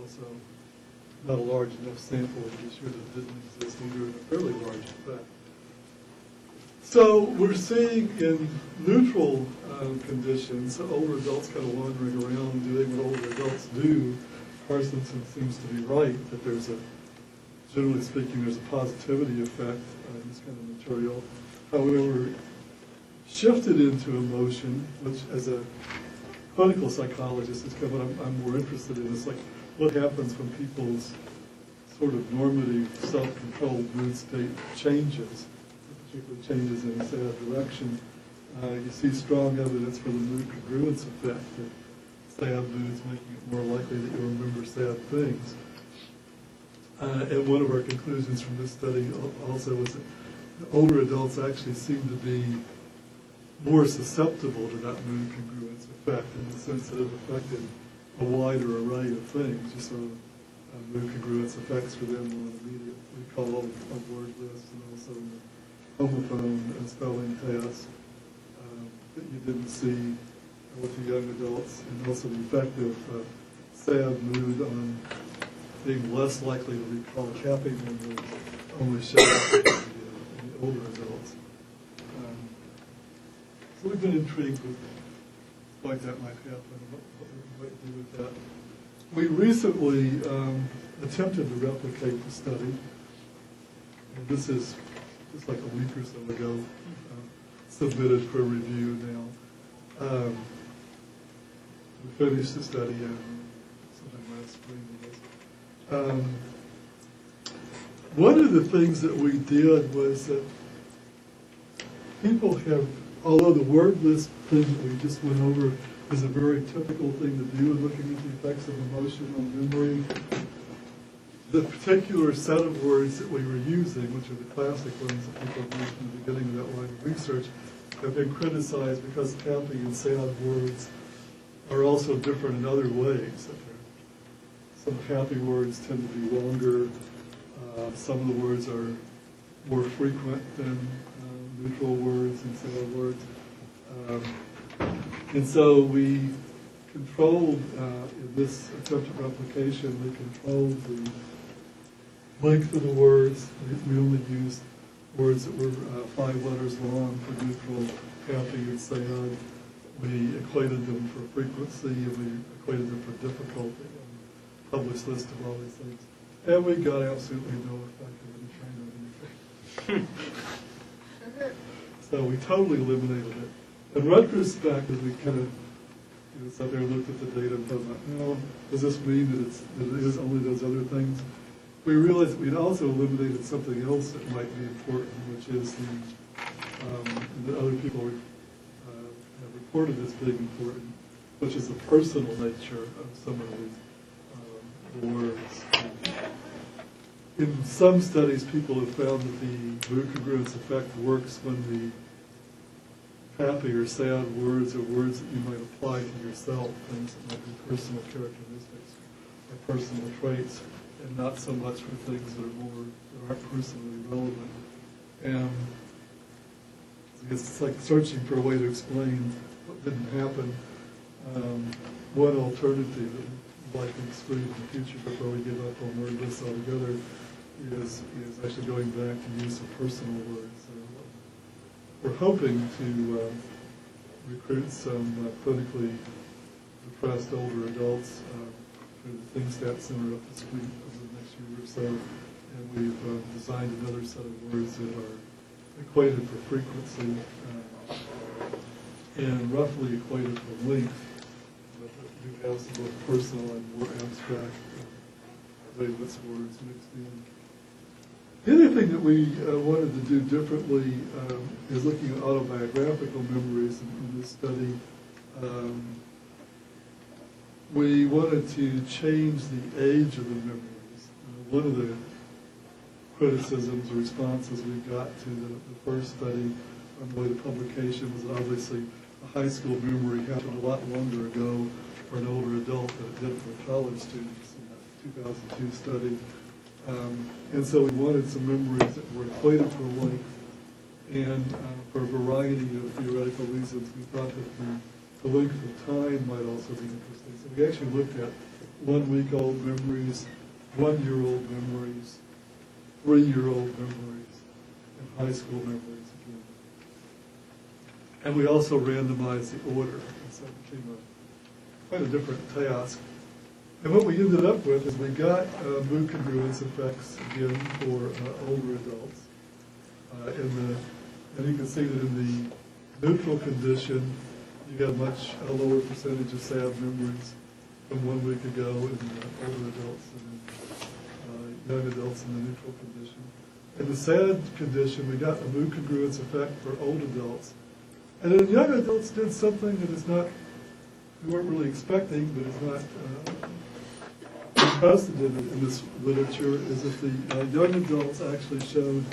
also not a large enough sample to be sure that it didn't exist either in a fairly large effect. So we're seeing in neutral conditions, older adults kind of wandering around doing what older adults do. Parsonson seems to be right that there's a, generally speaking, there's a positivity effect in this kind of material. However, shifted into emotion, which as a clinical psychologist is kind of what I'm more interested in. It's like what happens when people's sort of normative self-controlled mood state changes, particularly changes in a sad direction. You see strong evidence for the mood congruence effect, that sad moods making it more likely that you'll remember sad things. And one of our conclusions from this study also was that older adults actually seem to be more susceptible to that mood congruence effect in the sense that it affected a wider array of things. You saw mood congruence effects for them on immediate recall of word lists and also in the homophone spelling test that you didn't see with the young adults, and also the effect of sad mood on being less likely to recall happy memories only showed up in the older adults. So we've been intrigued with why that might happen, what we might do with that. We recently attempted to replicate the study, and this is just like a week or so ago, submitted for review now. We finished the study sometime last spring, I guess. One of the things that we did was that people have, although the word list thing that we just went over is a very typical thing to do in looking at the effects of emotion on memory, the particular set of words that we were using, which are the classic ones that people have used from the beginning of that line of research, have been criticized because happy and sad words are also different in other ways. Some happy words tend to be longer. Some of the words are more frequent than neutral words and sad words. And so we controlled, in this attempted replication, we controlled the length of the words. We only used words that were 5 letters long for neutral, happy, and sad. We equated them for frequency, and we equated them for difficulty, and published list of all these things. And we got absolutely no effect of any kind of anything. So we totally eliminated it. In retrospect, as we kind of sat there and looked at the data and thought, does this mean that it is only those other things? We realized that we'd also eliminated something else that might be important, which is the other people have reported as being important, which is the personal nature of some of these words. In some studies, people have found that the mood congruence effect works when the happy or sad words are words that you might apply to yourself, things that might be personal characteristics or personal traits, and not so much for things that aren't personally relevant. And I guess it's like searching for a way to explain what didn't happen. One alternative that we'd like to exclude in the future before we give up on word lists altogether is actually going back to use of personal words. We're hoping to recruit some clinically depressed older adults through the ThinkStat Center up the street over the next year or so, and we've designed another set of words that are equated for frequency and roughly equated for length, but do have some both personal and more abstract valence words mixed in. The other thing that we wanted to do differently is looking at autobiographical memories in this study. We wanted to change the age of the memories. One of the criticisms or responses we got to the first study on the way to publication was that obviously a high school memory happened a lot longer ago for an older adult than it did for college students in that 2002 study. And so we wanted some memories that were equated for length, and for a variety of theoretical reasons, we thought that the length of time might also be interesting. So we actually looked at 1-week-old memories, 1-year-old memories, 3-year-old memories, and high school memories again. And we also randomized the order, and so it became quite a different task. And what we ended up with is we got mood congruence effects again for older adults. And you can see that in the neutral condition, you got a much lower percentage of sad memories from 1 week ago in older adults and young adults in the neutral condition. In the sad condition, we got a mood congruence effect for old adults. And then young adults did something that is not, we weren't really expecting, but is not unprecedented in this literature, is that the young adults actually showed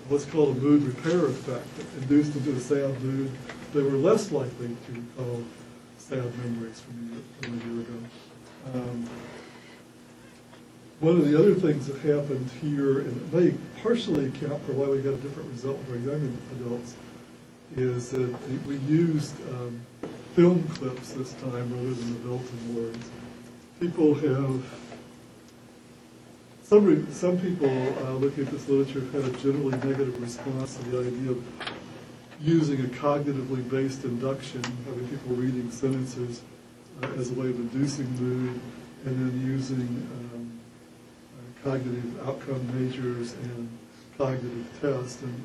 what's called a mood repair effect that induced them to a sad mood. They were less likely to recall sad memories from a year ago. One of the other things that happened here, and it may partially account for why we got a different result for young adults, is that we used film clips this time rather than the Belton words. People have, some people looking at this literature have had a generally negative response to the idea of using a cognitively based induction, having people reading sentences as a way of inducing mood, and then using cognitive outcome measures and cognitive tests. And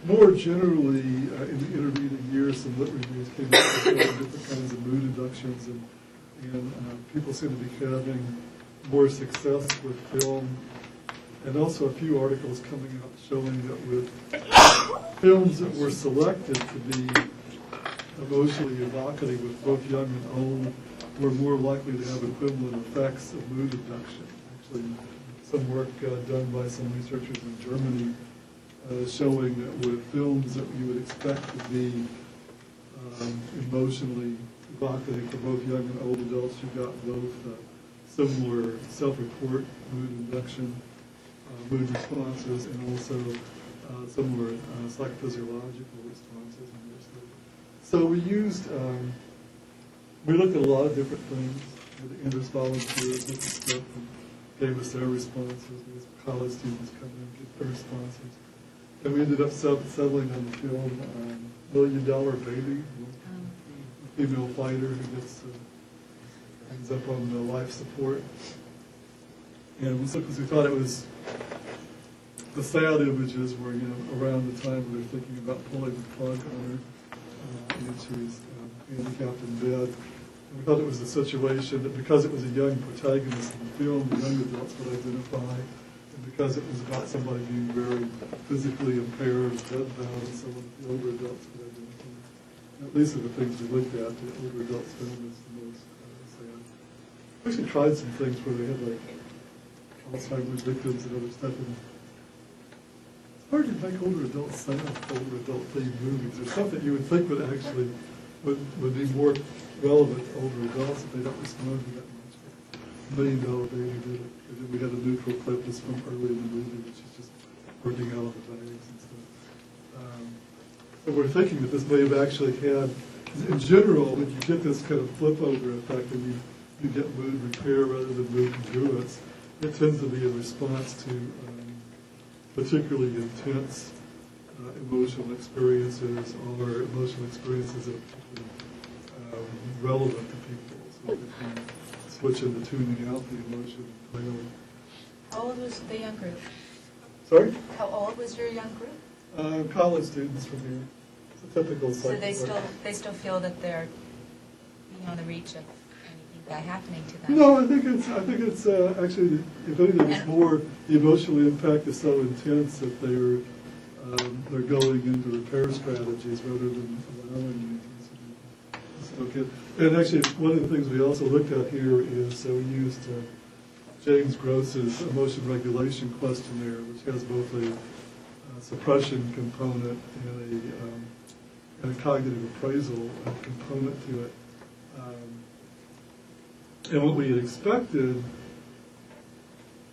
more generally, in the intervening years, some lit reviews came up with different kinds of mood inductions, and people seem to be having more success with film, and also a few articles coming out showing that with films that were selected to be emotionally evocative with both young and old, were more likely to have equivalent effects of mood induction. Actually, some work done by some researchers in Germany showing that with films that you would expect to be emotionally evocative for both young and old adults, you got both similar self-report mood induction, mood responses, and also similar psychophysiological responses in their study. So we used, we looked at a lot of different things. The interest volunteers looked at stuff and gave us their responses. We had some college students come in and give their responses. And we ended up settling on the film $1 Million Baby, a female fighter who gets ends up on life support. And because we thought it was, the sad images were, around the time we were thinking about pulling the plug on her, and she's handicapped in bed. And we thought it was a situation that because it was a young protagonist in the film, the young adults would identify, and because it was about somebody being very physically impaired, bedbound, and so on, the older adults would identify. And these are the things we looked at. The older adults film is the most sad. We actually tried some things where they had like Alzheimer's victims and other stuff. And it's hard to make older adults sad, older adult themed movies. There's something you would think would actually would be more relevant to older adults if they don't respond to that much. $1 Million Baby did it. And then we had a neutral clip that's from early in the movie, which is just working out of the bags and stuff. So we're thinking that this may have actually had, in general, when you get this kind of flip over effect and you get mood repair rather than mood congruence, it tends to be a response to particularly intense emotional experiences or emotional experiences that are particularly relevant to people. So if you switch into tuning out the emotion clearly. How old was the young group? Sorry? How old was your young group? College students from here. It's a typical So cycle. they still feel that they're beyond the reach of anything bad happening to them? No, I think it's actually, if anything, it's more the emotional impact is so intense that they're going into repair strategies rather than allowing it to. Okay. And actually, one of the things we also looked at here is we used James Gross's emotion regulation questionnaire, which has both a suppression component and a cognitive appraisal component to it. And what we had expected,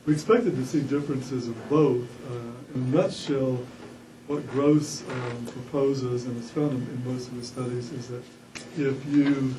we expected to see differences of both. In a nutshell, what Gross proposes, and it's found in most of his studies, is that if you